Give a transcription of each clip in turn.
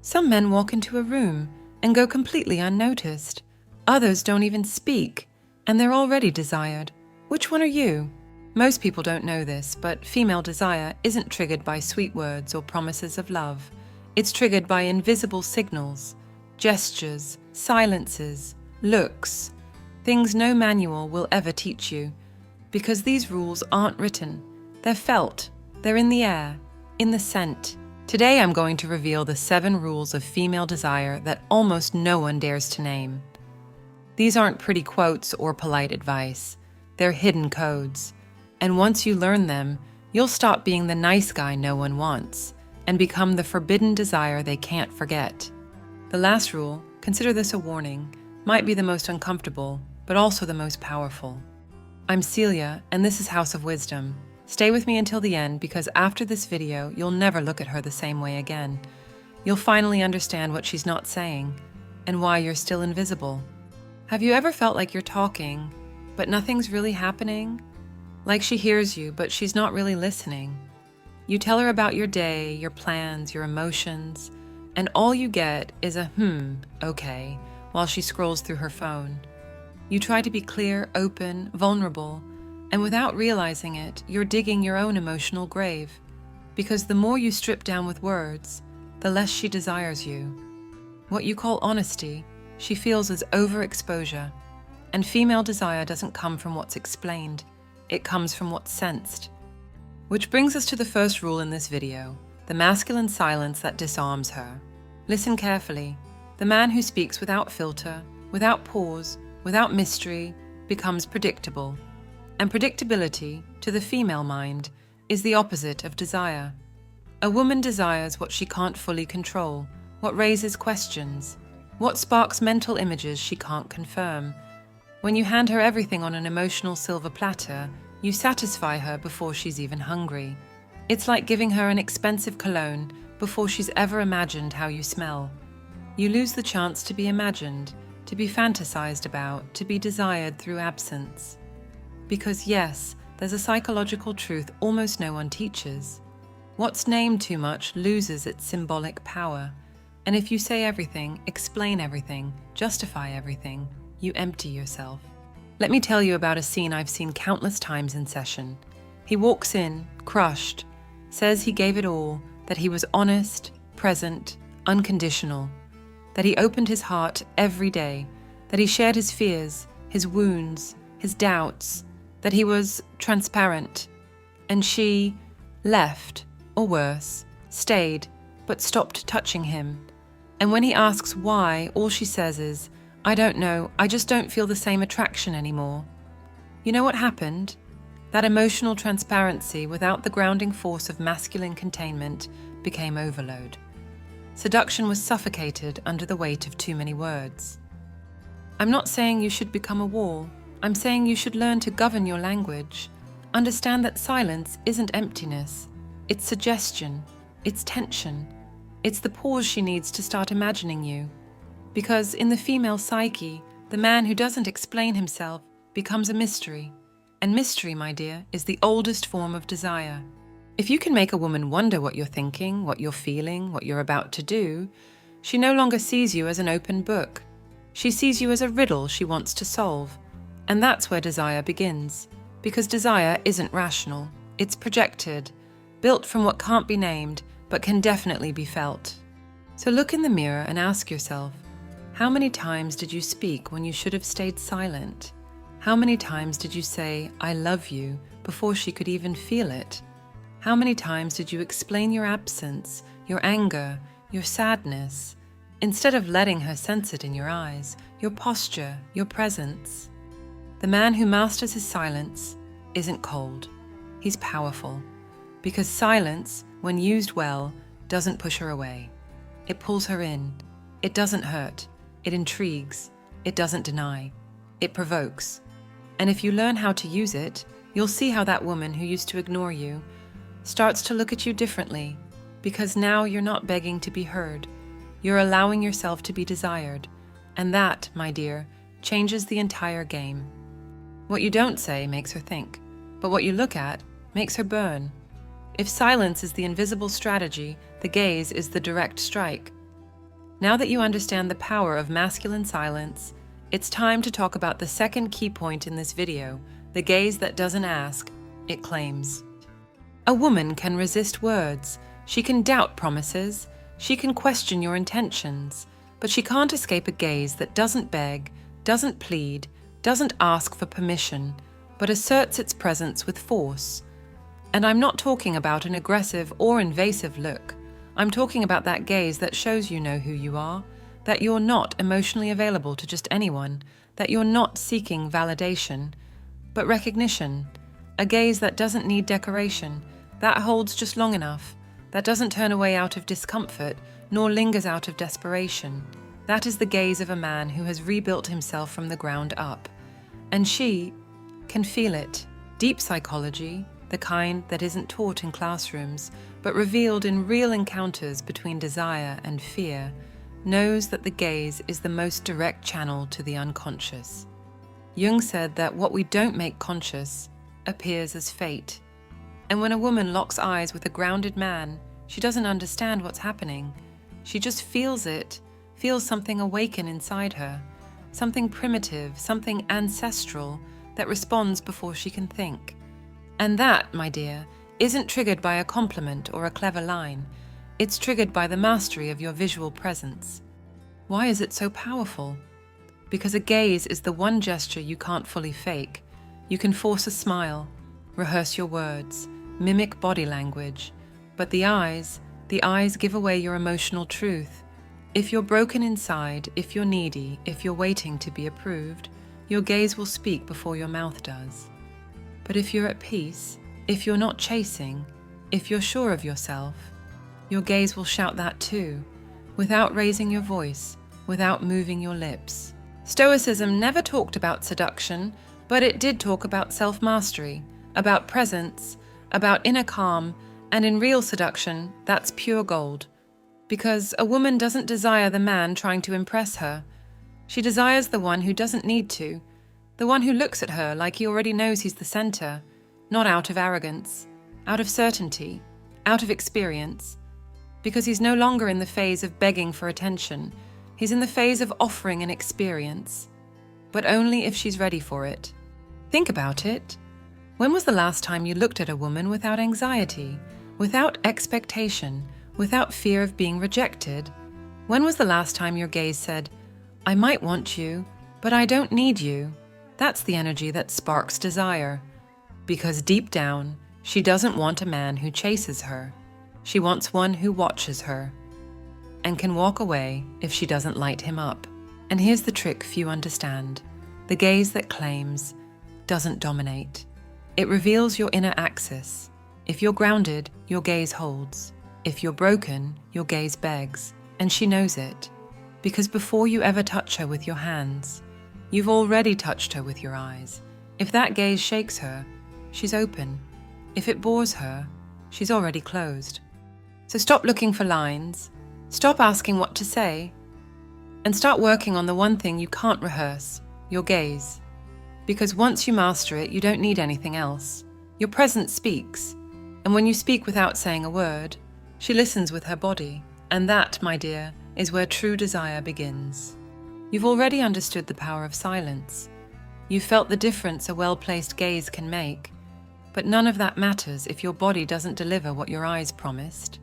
Some men walk into a room and go completely unnoticed. Others don't even speak, and they're already desired. Which one are you? Most people don't know this, but female desire isn't triggered by sweet words or promises of love. It's triggered by invisible signals, gestures, silences, looks, things no manual will ever teach you. Because these rules aren't written. They're felt. They're in the air, in the scent. Today I'm going to reveal the 7 rules of female desire that almost no one dares to name. These aren't pretty quotes or polite advice. They're hidden codes. And once you learn them, you'll stop being the nice guy no one wants and become the forbidden desire they can't forget. The last rule, consider this a warning, might be the most uncomfortable, but also the most powerful. I'm Celia, and this is House of Wisdom. Stay with me until the end because after this video, you'll never look at her the same way again. You'll finally understand what she's not saying and why you're still invisible. Have you ever felt like you're talking, but nothing's really happening? Like she hears you, but she's not really listening. You tell her about your day, your plans, your emotions, and all you get is a okay, while she scrolls through her phone. You try to be clear, open, vulnerable, and without realizing it, you're digging your own emotional grave. Because the more you strip down with words, the less she desires you. What you call honesty, she feels as overexposure. And female desire doesn't come from what's explained, it comes from what's sensed. Which brings us to the first rule in this video, the masculine silence that disarms her. Listen carefully. The man who speaks without filter, without pause, without mystery, becomes predictable. And predictability, to the female mind, is the opposite of desire. A woman desires what she can't fully control, what raises questions, what sparks mental images she can't confirm. When you hand her everything on an emotional silver platter, you satisfy her before she's even hungry. It's like giving her an expensive cologne before she's ever imagined how you smell. You lose the chance to be imagined, to be fantasized about, to be desired through absence. Because yes, there's a psychological truth almost no one teaches. What's named too much loses its symbolic power. And if you say everything, explain everything, justify everything, you empty yourself. Let me tell you about a scene I've seen countless times in session. He walks in, crushed, says he gave it all, that he was honest, present, unconditional, that he opened his heart every day, that he shared his fears, his wounds, his doubts, that he was transparent. And she left, or worse, stayed, but stopped touching him. And when he asks why, all she says is, "I don't know, I just don't feel the same attraction anymore." You know what happened? That emotional transparency without the grounding force of masculine containment became overload. Seduction was suffocated under the weight of too many words. I'm not saying you should become a wall. I'm saying you should learn to govern your language. Understand that silence isn't emptiness. It's suggestion. It's tension. It's the pause she needs to start imagining you. Because in the female psyche, the man who doesn't explain himself becomes a mystery. And mystery, my dear, is the oldest form of desire. If you can make a woman wonder what you're thinking, what you're feeling, what you're about to do, she no longer sees you as an open book. She sees you as a riddle she wants to solve. And that's where desire begins. Because desire isn't rational. It's projected, built from what can't be named, but can definitely be felt. So look in the mirror and ask yourself, how many times did you speak when you should have stayed silent? How many times did you say, "I love you," before she could even feel it? How many times did you explain your absence, your anger, your sadness, instead of letting her sense it in your eyes, your posture, your presence? The man who masters his silence isn't cold. He's powerful. Because silence, when used well, doesn't push her away. It pulls her in. It doesn't hurt. It intrigues. It doesn't deny. It provokes. And if you learn how to use it, you'll see how that woman who used to ignore you starts to look at you differently, because now you're not begging to be heard. You're allowing yourself to be desired. And that, my dear, changes the entire game. What you don't say makes her think, but what you look at makes her burn. If silence is the invisible strategy, the gaze is the direct strike. Now that you understand the power of masculine silence, it's time to talk about the second key point in this video, the gaze that doesn't ask, it claims. A woman can resist words, she can doubt promises, she can question your intentions, but she can't escape a gaze that doesn't beg, doesn't plead, doesn't ask for permission, but asserts its presence with force. And I'm not talking about an aggressive or invasive look. I'm talking about that gaze that shows you know who you are, that you're not emotionally available to just anyone, that you're not seeking validation, but recognition. A gaze that doesn't need decoration, that holds just long enough, that doesn't turn away out of discomfort, nor lingers out of desperation. That is the gaze of a man who has rebuilt himself from the ground up. And she can feel it. Deep psychology, the kind that isn't taught in classrooms, but revealed in real encounters between desire and fear, knows that the gaze is the most direct channel to the unconscious. Jung said that what we don't make conscious appears as fate. And when a woman locks eyes with a grounded man, she doesn't understand what's happening. She just feels it, feels something awaken inside her, something primitive, something ancestral that responds before she can think. And that, my dear, isn't triggered by a compliment or a clever line. It's triggered by the mastery of your visual presence. Why is it so powerful? Because a gaze is the one gesture you can't fully fake. You can force a smile, rehearse your words, mimic body language, but the eyes give away your emotional truth. If you're broken inside, if you're needy, if you're waiting to be approved, your gaze will speak before your mouth does. But if you're at peace, if you're not chasing, if you're sure of yourself, your gaze will shout that too, without raising your voice, without moving your lips. Stoicism never talked about seduction, but it did talk about self-mastery, about presence, about inner calm, and in real seduction, that's pure gold. Because a woman doesn't desire the man trying to impress her. She desires the one who doesn't need to, the one who looks at her like he already knows he's the center, not out of arrogance, out of certainty, out of experience. Because he's no longer in the phase of begging for attention, he's in the phase of offering an experience, but only if she's ready for it. Think about it. When was the last time you looked at a woman without anxiety, without expectation, without fear of being rejected? When was the last time your gaze said, "I might want you, but I don't need you"? That's the energy that sparks desire. Because deep down, she doesn't want a man who chases her. She wants one who watches her and can walk away if she doesn't light him up. And here's the trick few understand. The gaze that claims doesn't dominate. It reveals your inner axis. If you're grounded, your gaze holds. If you're broken, your gaze begs. And she knows it. Because before you ever touch her with your hands, you've already touched her with your eyes. If that gaze shakes her, she's open. If it bores her, she's already closed. So stop looking for lines, stop asking what to say, and start working on the one thing you can't rehearse, your gaze. Because once you master it, you don't need anything else. Your presence speaks, and when you speak without saying a word, she listens with her body, and that, my dear, is where true desire begins. You've already understood the power of silence. You've felt the difference a well-placed gaze can make, but none of that matters if your body doesn't deliver what your eyes promised.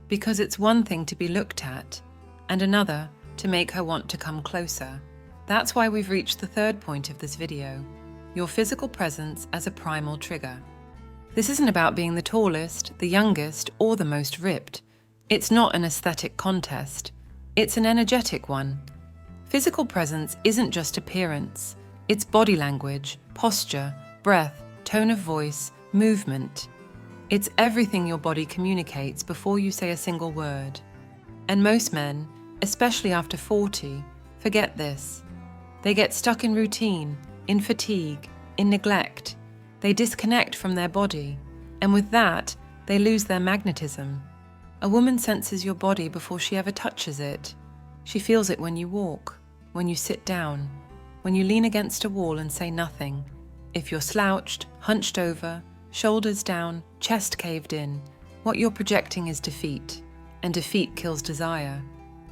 Because it's one thing to be looked at, and another to make her want to come closer. That's why we've reached the third point of this video, your physical presence as a primal trigger. This isn't about being the tallest, the youngest, or the most ripped. It's not an aesthetic contest. It's an energetic one. Physical presence isn't just appearance. It's body language, posture, breath, tone of voice, movement. It's everything your body communicates before you say a single word. And most men, especially after 40, forget this. They get stuck in routine, in fatigue, in neglect. They disconnect from their body, and with that, they lose their magnetism. A woman senses your body before she ever touches it. She feels it when you walk, when you sit down, when you lean against a wall and say nothing. If you're slouched, hunched over, shoulders down, chest caved in, what you're projecting is defeat, and defeat kills desire.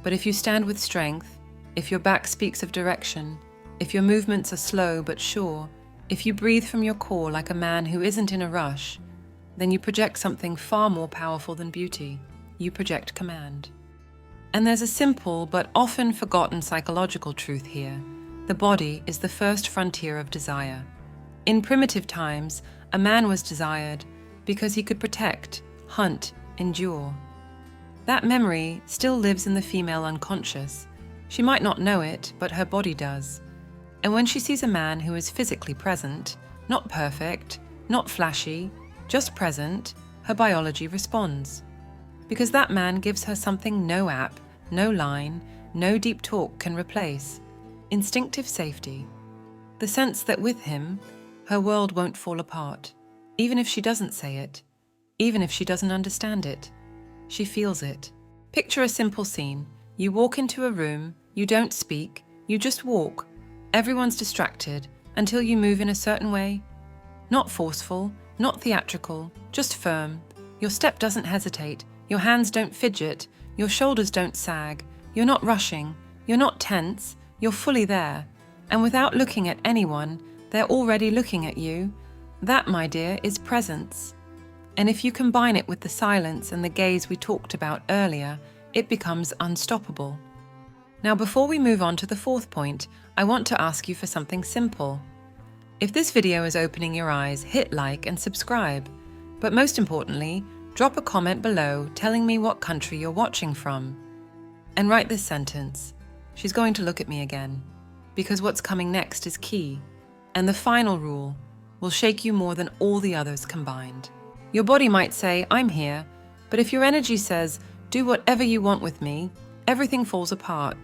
But if you stand with strength, if your back speaks of direction, if your movements are slow but sure, if you breathe from your core like a man who isn't in a rush, then you project something far more powerful than beauty. You project command. And there's a simple but often forgotten psychological truth here. The body is the first frontier of desire. In primitive times, a man was desired because he could protect, hunt, endure. That memory still lives in the female unconscious. She might not know it, but her body does. And when she sees a man who is physically present, not perfect, not flashy, just present, her biology responds. Because that man gives her something no app, no line, no deep talk can replace. Instinctive safety. The sense that with him, her world won't fall apart, even if she doesn't say it, even if she doesn't understand it. She feels it. Picture a simple scene. You walk into a room, you don't speak, you just walk. Everyone's distracted until you move in a certain way. Not forceful, not theatrical, just firm. Your step doesn't hesitate, your hands don't fidget, your shoulders don't sag, you're not rushing, you're not tense, you're fully there. And without looking at anyone, they're already looking at you. That, my dear, is presence. And if you combine it with the silence and the gaze we talked about earlier, it becomes unstoppable. Now, before we move on to the fourth point, I want to ask you for something simple. If this video is opening your eyes, hit like and subscribe. But most importantly, drop a comment below telling me what country you're watching from. And write this sentence: she's going to look at me again. Because what's coming next is key. And the final rule will shake you more than all the others combined. Your body might say, I'm here, but if your energy says, do whatever you want with me, everything falls apart.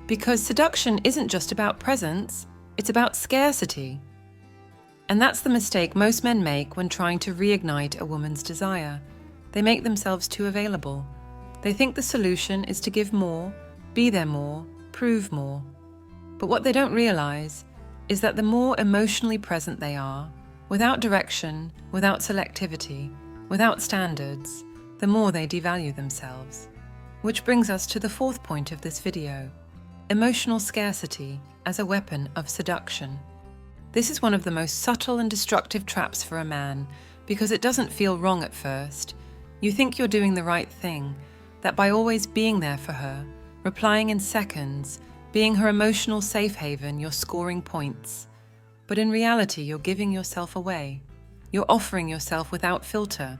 Because seduction isn't just about presence, it's about scarcity. And that's the mistake most men make when trying to reignite a woman's desire. They make themselves too available. They think the solution is to give more, be there more, prove more. But what they don't realize is that the more emotionally present they are, without direction, without selectivity, without standards, the more they devalue themselves. Which brings us to the fourth point of this video: emotional scarcity as a weapon of seduction. This is one of the most subtle and destructive traps for a man because it doesn't feel wrong at first. You think you're doing the right thing, that by always being there for her, replying in seconds, being her emotional safe haven, you're scoring points. But in reality, you're giving yourself away. You're offering yourself without filter.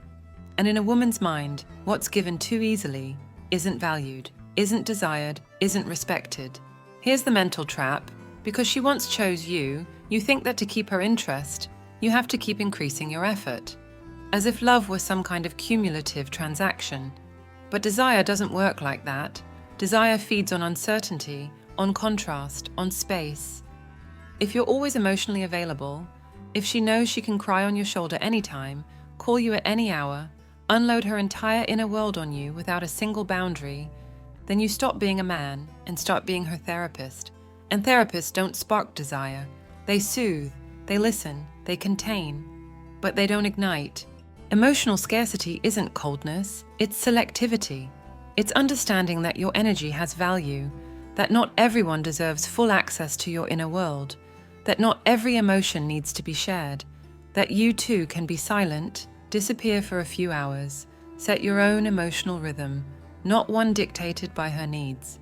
And in a woman's mind, what's given too easily isn't valued, isn't desired, isn't respected. Here's the mental trap. Because she once chose you, you think that to keep her interest, you have to keep increasing your effort. As if love was some kind of cumulative transaction. But desire doesn't work like that. Desire feeds on uncertainty, on contrast, on space. If you're always emotionally available, if she knows she can cry on your shoulder anytime, call you at any hour, unload her entire inner world on you without a single boundary, then you stop being a man and start being her therapist. And therapists don't spark desire. They soothe, they listen, they contain, but they don't ignite. Emotional scarcity isn't coldness, it's selectivity. It's understanding that your energy has value, that not everyone deserves full access to your inner world, that not every emotion needs to be shared, that you too can be silent, disappear for a few hours, set your own emotional rhythm, not one dictated by her needs.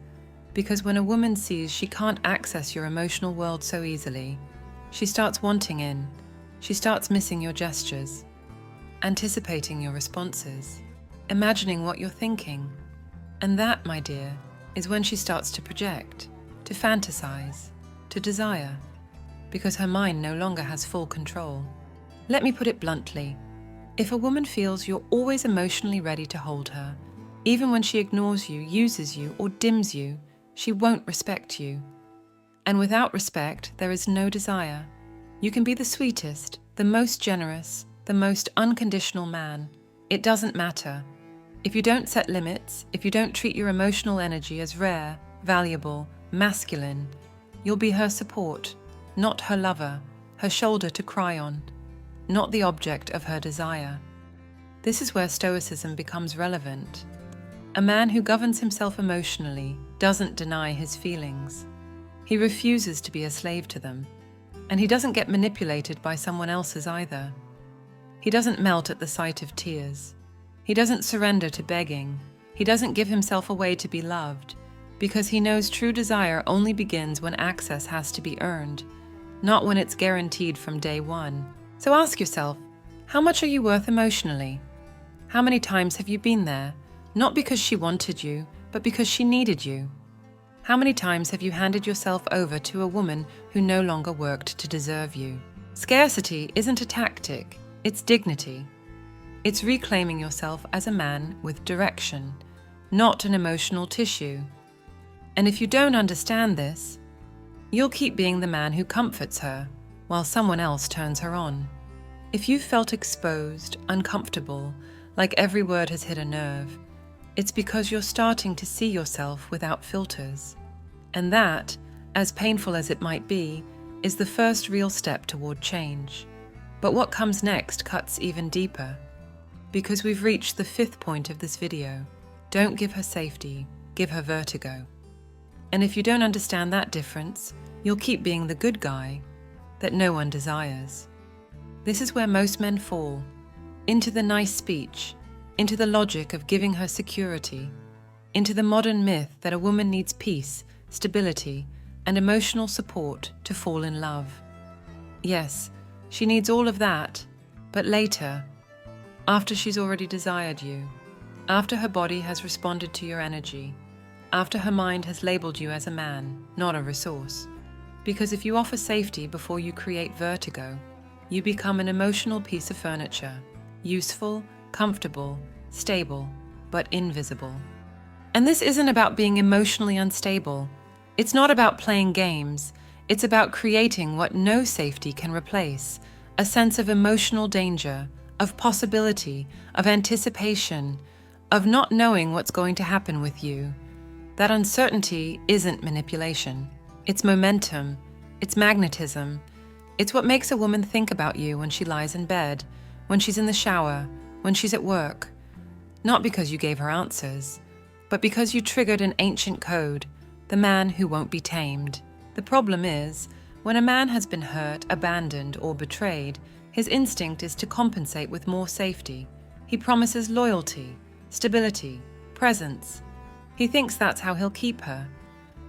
Because when a woman sees she can't access your emotional world so easily, she starts wanting in, she starts missing your gestures, anticipating your responses, imagining what you're thinking. And that, my dear, is when she starts to project, to fantasize, to desire, because her mind no longer has full control. Let me put it bluntly. If a woman feels you're always emotionally ready to hold her, even when she ignores you, uses you, or dims you, she won't respect you. And without respect, there is no desire. You can be the sweetest, the most generous, the most unconditional man. It doesn't matter. If you don't set limits, if you don't treat your emotional energy as rare, valuable, masculine, you'll be her support, not her lover, her shoulder to cry on, not the object of her desire. This is where stoicism becomes relevant. A man who governs himself emotionally doesn't deny his feelings. He refuses to be a slave to them. And he doesn't get manipulated by someone else's either. He doesn't melt at the sight of tears. He doesn't surrender to begging. He doesn't give himself away to be loved, because he knows true desire only begins when access has to be earned, not when it's guaranteed from day one. So ask yourself, how much are you worth emotionally? How many times have you been there, not because she wanted you, but because she needed you? How many times have you handed yourself over to a woman who no longer worked to deserve you? Scarcity isn't a tactic, it's dignity. It's reclaiming yourself as a man with direction, not an emotional tissue. And if you don't understand this, you'll keep being the man who comforts her while someone else turns her on. If you've felt exposed, uncomfortable, like every word has hit a nerve, it's because you're starting to see yourself without filters. And that, as painful as it might be, is the first real step toward change. But what comes next cuts even deeper. Because we've reached the 5th point of this video. Don't give her safety, give her vertigo. And if you don't understand that difference, you'll keep being the good guy that no one desires. This is where most men fall, into the nice speech, into the logic of giving her security, into the modern myth that a woman needs peace, stability, and emotional support to fall in love. Yes, she needs all of that, but later, after she's already desired you, after her body has responded to your energy, after her mind has labeled you as a man, not a resource. Because if you offer safety before you create vertigo, you become an emotional piece of furniture, useful, comfortable, stable, but invisible. And this isn't about being emotionally unstable. It's not about playing games. It's about creating what no safety can replace, a sense of emotional danger, of possibility, of anticipation, of not knowing what's going to happen with you. That uncertainty isn't manipulation. It's momentum. It's magnetism. It's what makes a woman think about you when she lies in bed, when she's in the shower, when she's at work. Not because you gave her answers, but because you triggered an ancient code, the man who won't be tamed. The problem is, when a man has been hurt, abandoned, or betrayed, his instinct is to compensate with more safety. He promises loyalty, stability, presence. He thinks that's how he'll keep her.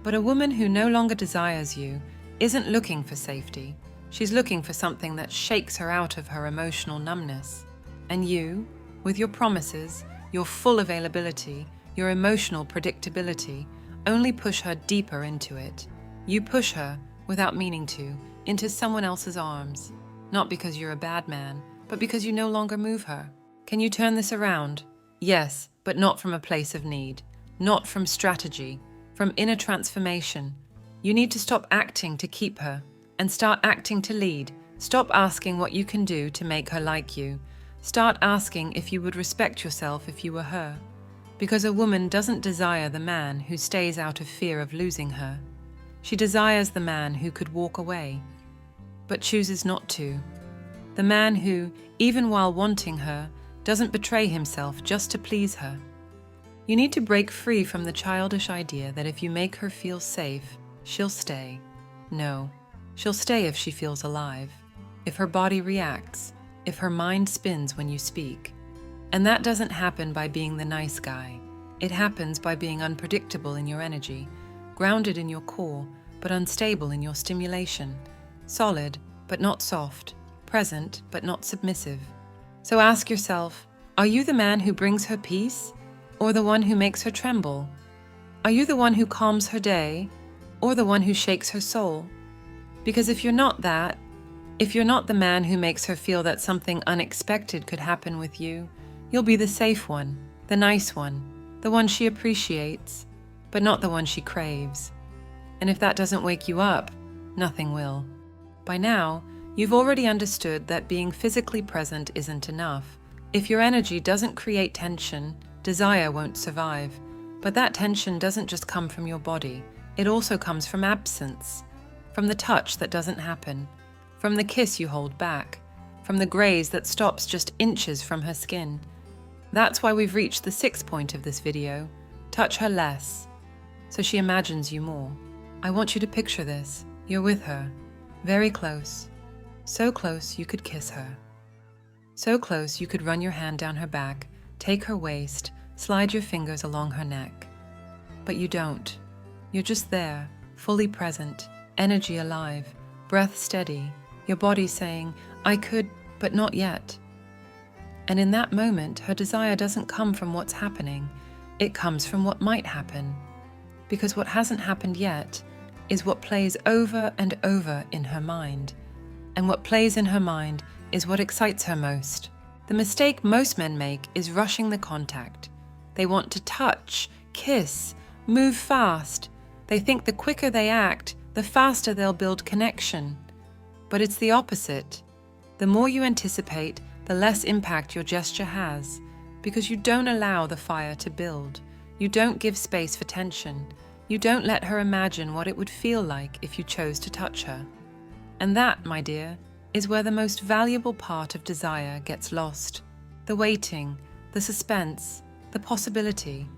But a woman who no longer desires you isn't looking for safety. She's looking for something that shakes her out of her emotional numbness. And you, with your promises, your full availability, your emotional predictability, only push her deeper into it. You push her, without meaning to, into someone else's arms. Not because you're a bad man, but because you no longer move her. Can you turn this around? Yes, but not from a place of need. Not from strategy. From inner transformation. You need to stop acting to keep her and start acting to lead. Stop asking what you can do to make her like you. Start asking if you would respect yourself if you were her. Because a woman doesn't desire the man who stays out of fear of losing her. She desires the man who could walk away, but chooses not to. The man who, even while wanting her, doesn't betray himself just to please her. You need to break free from the childish idea that if you make her feel safe, she'll stay. No, she'll stay if she feels alive, if her body reacts, if her mind spins when you speak. And that doesn't happen by being the nice guy. It happens by being unpredictable in your energy, grounded in your core, but unstable in your stimulation, solid, but not soft, present, but not submissive. So ask yourself, are you the man who brings her peace, or the one who makes her tremble? Are you the one who calms her day, or the one who shakes her soul? Because if you're not that, if you're not the man who makes her feel that something unexpected could happen with you, you'll be the safe one, the nice one, the one she appreciates, but not the one she craves. And if that doesn't wake you up, nothing will. By now, you've already understood that being physically present isn't enough. If your energy doesn't create tension, desire won't survive. But that tension doesn't just come from your body. It also comes from absence, from the touch that doesn't happen, from the kiss you hold back, from the graze that stops just inches from her skin. That's why we've reached the 6th point of this video. Touch her less, so she imagines you more. I want you to picture this. You're with her, very close, so close you could kiss her. So close you could run your hand down her back, take her waist, slide your fingers along her neck. But you don't. You're just there, fully present, energy alive, breath steady, your body saying, I could, but not yet. And in that moment, her desire doesn't come from what's happening, it comes from what might happen. Because what hasn't happened yet is what plays over and over in her mind. And what plays in her mind is what excites her most. The mistake most men make is rushing the contact. They want to touch, kiss, move fast. They think the quicker they act, the faster they'll build connection. But it's the opposite. The more you anticipate, the less impact your gesture has, because you don't allow the fire to build. You don't give space for tension. You don't let her imagine what it would feel like if you chose to touch her. And that, my dear, is where the most valuable part of desire gets lost. The waiting, the suspense, the possibility.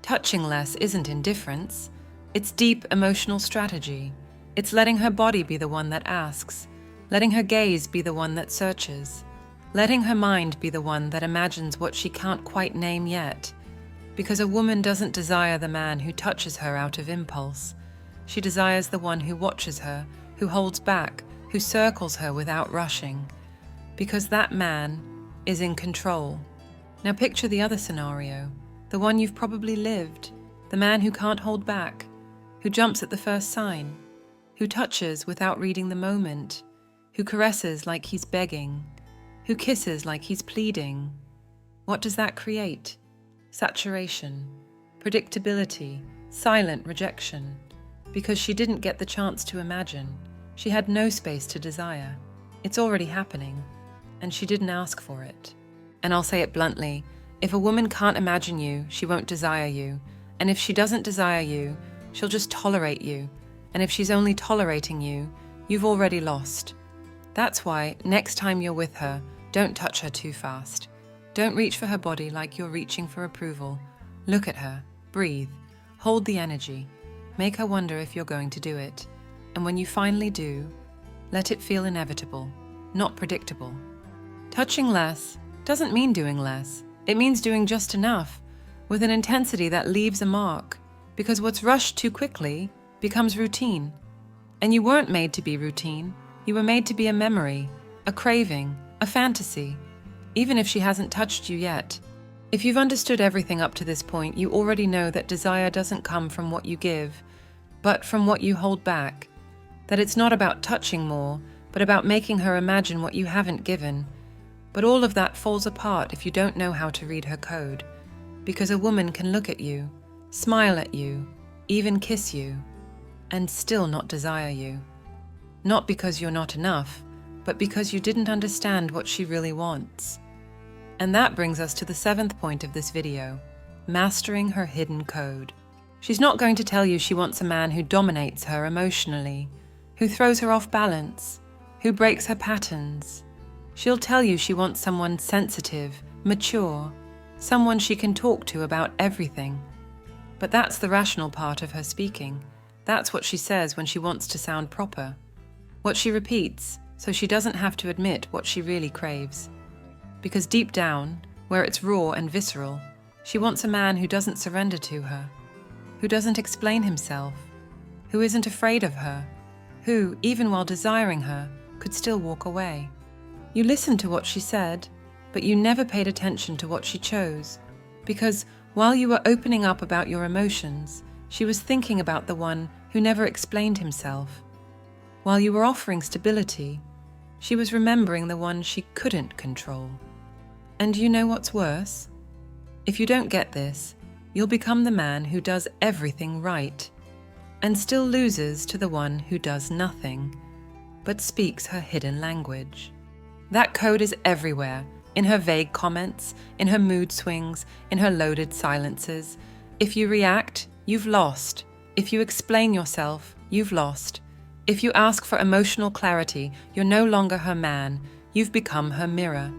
Touching less isn't indifference. It's deep emotional strategy. It's letting her body be the one that asks, letting her gaze be the one that searches, letting her mind be the one that imagines what she can't quite name yet. Because a woman doesn't desire the man who touches her out of impulse. She desires the one who watches her, who holds back, who circles her without rushing. Because that man is in control. Now picture the other scenario, the one you've probably lived, the man who can't hold back, who jumps at the first sign, who touches without reading the moment, who caresses like he's begging, who kisses like he's pleading. What does that create? Saturation, predictability, silent rejection. Because she didn't get the chance to imagine. She had no space to desire. It's already happening, and she didn't ask for it. And I'll say it bluntly, if a woman can't imagine you, she won't desire you. And if she doesn't desire you, she'll just tolerate you. And if she's only tolerating you, you've already lost. That's why, next time you're with her, don't touch her too fast. Don't reach for her body like you're reaching for approval. Look at her, breathe, hold the energy, make her wonder if you're going to do it. And when you finally do, let it feel inevitable, not predictable. Touching less doesn't mean doing less. It means doing just enough, with an intensity that leaves a mark, because what's rushed too quickly becomes routine. And you weren't made to be routine. You were made to be a memory, a craving, a fantasy, even if she hasn't touched you yet. If you've understood everything up to this point, you already know that desire doesn't come from what you give, but from what you hold back. That it's not about touching more, but about making her imagine what you haven't given. But all of that falls apart if you don't know how to read her code. Because a woman can look at you, smile at you, even kiss you, and still not desire you. Not because you're not enough, but because you didn't understand what she really wants. And that brings us to the 7th point of this video, mastering her hidden code. She's not going to tell you she wants a man who dominates her emotionally, who throws her off balance, who breaks her patterns. She'll tell you she wants someone sensitive, mature, someone she can talk to about everything. But that's the rational part of her speaking. That's what she says when she wants to sound proper. What she repeats, so she doesn't have to admit what she really craves. Because deep down, where it's raw and visceral, she wants a man who doesn't surrender to her, who doesn't explain himself, who isn't afraid of her, who, even while desiring her, could still walk away. You listened to what she said, but you never paid attention to what she chose, because while you were opening up about your emotions, she was thinking about the one who never explained himself. While you were offering stability, she was remembering the one she couldn't control. And you know what's worse? If you don't get this, you'll become the man who does everything right, and still loses to the one who does nothing, but speaks her hidden language. That code is everywhere, in her vague comments, in her mood swings, in her loaded silences. If you react, you've lost. If you explain yourself, you've lost. If you ask for emotional clarity, you're no longer her man, you've become her mirror.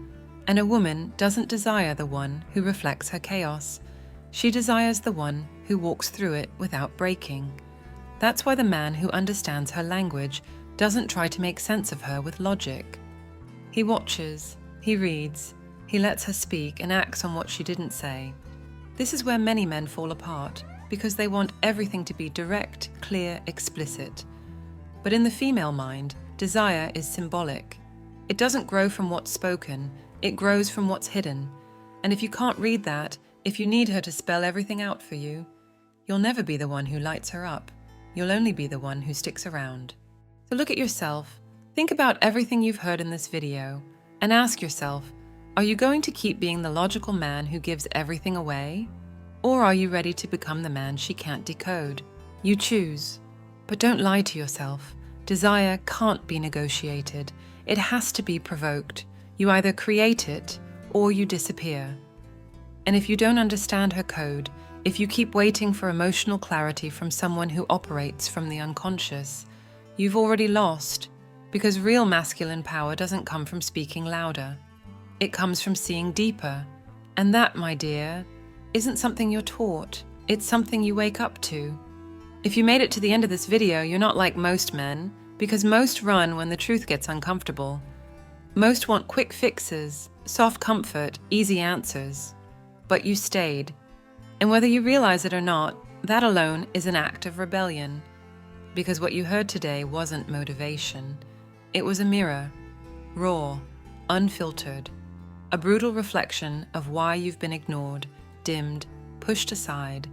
And a woman doesn't desire the one who reflects her chaos, She desires the one who walks through it without breaking. That's why the man who understands her language doesn't try to make sense of her with logic. He watches, he reads, he lets her speak and acts on what she didn't say. This is where many men fall apart, because they want everything to be direct, clear, explicit. But in the female mind, desire is symbolic. It doesn't grow from what's spoken, it grows from what's hidden. And if you can't read that, if you need her to spell everything out for you, you'll never be the one who lights her up. You'll only be the one who sticks around. So look at yourself, think about everything you've heard in this video, and ask yourself, are you going to keep being the logical man who gives everything away? Or are you ready to become the man she can't decode? You choose. But don't lie to yourself. Desire can't be negotiated. It has to be provoked. You either create it, or you disappear. And if you don't understand her code, if you keep waiting for emotional clarity from someone who operates from the unconscious, you've already lost, because real masculine power doesn't come from speaking louder. It comes from seeing deeper. And that, my dear, isn't something you're taught. It's something you wake up to. If you made it to the end of this video, you're not like most men, because most run when the truth gets uncomfortable. Most want quick fixes, soft comfort, easy answers. But you stayed. And whether you realize it or not, that alone is an act of rebellion. Because what you heard today wasn't motivation. It was a mirror, raw, unfiltered, a brutal reflection of why you've been ignored, dimmed, pushed aside,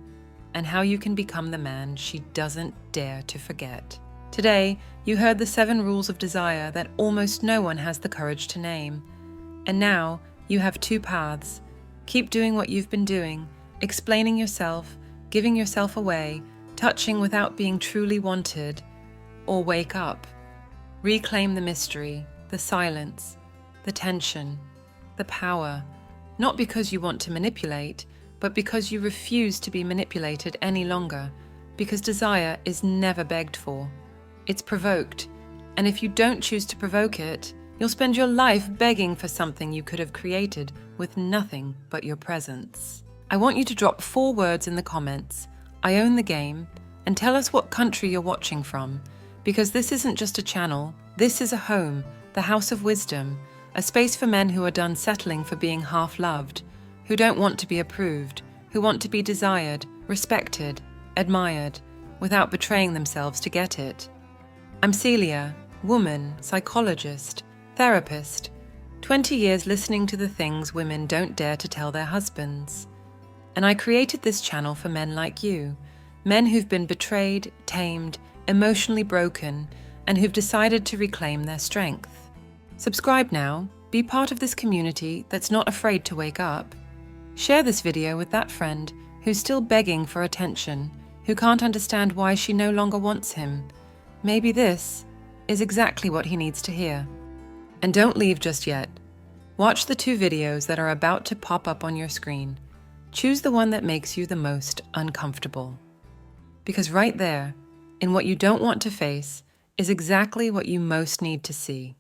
and how you can become the man she doesn't dare to forget. Today, you heard the 7 rules of desire that almost no one has the courage to name. And now, you have 2 paths. Keep doing what you've been doing, explaining yourself, giving yourself away, touching without being truly wanted, or wake up. Reclaim the mystery, the silence, the tension, the power, not because you want to manipulate, but because you refuse to be manipulated any longer, because desire is never begged for. It's provoked, and if you don't choose to provoke it, you'll spend your life begging for something you could have created with nothing but your presence. I want you to drop 4 words in the comments, I own the game, and tell us what country you're watching from, because this isn't just a channel, this is a home, the house of wisdom, a space for men who are done settling for being half-loved, who don't want to be approved, who want to be desired, respected, admired, without betraying themselves to get it. I'm Celia, woman, psychologist, therapist, 20 years listening to the things women don't dare to tell their husbands. And I created this channel for men like you, men who've been betrayed, tamed, emotionally broken, and who've decided to reclaim their strength. Subscribe now, be part of this community that's not afraid to wake up. Share this video with that friend who's still begging for attention, who can't understand why she no longer wants him. Maybe this is exactly what he needs to hear. And don't leave just yet. Watch the 2 videos that are about to pop up on your screen. Choose the one that makes you the most uncomfortable. Because right there, in what you don't want to face, is exactly what you most need to see.